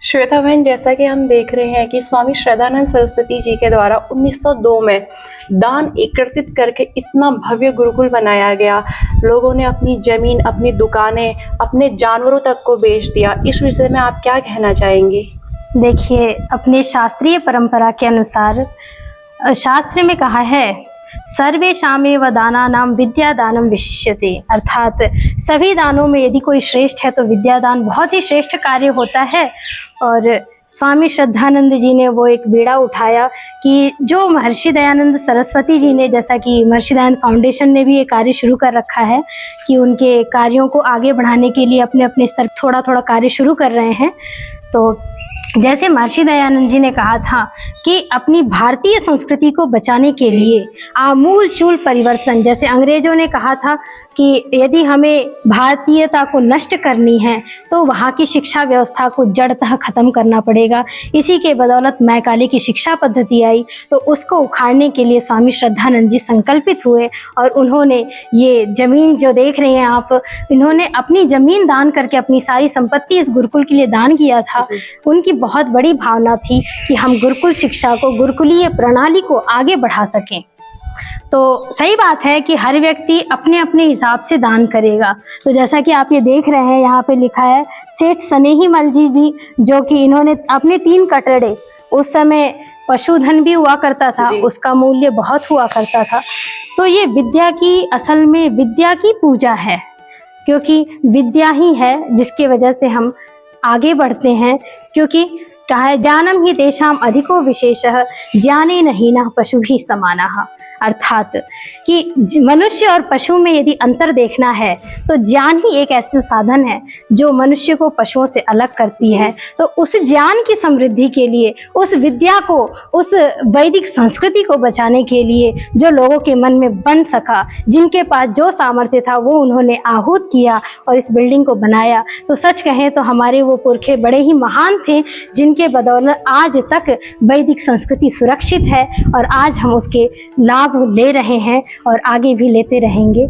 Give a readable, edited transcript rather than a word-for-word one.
श्वेता बहन, जैसा कि हम देख रहे हैं कि स्वामी श्रद्धानंद सरस्वती जी के द्वारा 1902 में दान एकत्रित करके इतना भव्य गुरुकुल बनाया गया। लोगों ने अपनी जमीन, अपनी दुकानें, अपने जानवरों तक को बेच दिया। इस विषय में आप क्या कहना चाहेंगे? देखिए, अपने शास्त्रीय परंपरा के अनुसार शास्त्र में कहा है, सर्वेषामेव दानानां विद्यादानं विशिष्यते, अर्थात सभी दानों में यदि कोई श्रेष्ठ है तो विद्यादान बहुत ही श्रेष्ठ कार्य होता है। और स्वामी श्रद्धानंद जी ने वो एक बीड़ा उठाया कि जो महर्षि दयानंद सरस्वती जी ने, जैसा कि महर्षि दयानंद फाउंडेशन ने भी ये कार्य शुरू कर रखा है कि उनके कार्यों को आगे बढ़ाने के लिए अपने अपने स्तर थोड़ा थोड़ा कार्य शुरू कर रहे हैं। तो जैसे महर्षि दयानंद जी ने कहा था कि अपनी भारतीय संस्कृति को बचाने के लिए आमूल चूल परिवर्तन, जैसे अंग्रेजों ने कहा था कि यदि हमें भारतीयता को नष्ट करनी है तो वहाँ की शिक्षा व्यवस्था को जड़तः खत्म करना पड़ेगा। इसी के बदौलत मैकाले की शिक्षा पद्धति आई, तो उसको उखाड़ने के लिए स्वामी श्रद्धानंद जी संकल्पित हुए और उन्होंने ये जमीन जो देख रहे हैं आप, इन्होंने अपनी जमीन दान करके अपनी सारी संपत्ति इस गुरुकुल के लिए दान किया था। उनकी बहुत बड़ी भावना थी कि हम गुरुकुल शिक्षा को, गुरुकुलीय प्रणाली को आगे बढ़ा सकें। तो सही बात है कि हर व्यक्ति अपने अपने हिसाब से दान करेगा। तो जैसा कि आप ये देख रहे हैं, यहाँ पे लिखा है सेठ स्नेहीमल जी, जो कि इन्होंने अपने 3 कटड़े, उस समय पशुधन भी हुआ करता था, उसका मूल्य बहुत हुआ करता था। तो ये विद्या की, असल में विद्या की पूजा है, क्योंकि विद्या ही है जिसकी वजह से हम आगे बढ़ते हैं। क्योंकि कहा है, ज्ञानम ही तेषाम अधिको विशेषः ज्ञानेन हीनः पशुभिः समानः, अर्थात कि मनुष्य और पशु में यदि अंतर देखना है तो ज्ञान ही एक ऐसा साधन है जो मनुष्य को पशुओं से अलग करती है। तो उस ज्ञान की समृद्धि के लिए, उस विद्या को, उस वैदिक संस्कृति को बचाने के लिए जो लोगों के मन में बन सका, जिनके पास जो सामर्थ्य था वो उन्होंने आहूत किया और इस बिल्डिंग को बनाया। तो सच कहें तो हमारे वो पुरखे बड़े ही महान थे, जिनके बदौलत आज तक वैदिक संस्कृति सुरक्षित है और आज हम उसके लाभ ले रहे हैं और आगे भी लेते रहेंगे।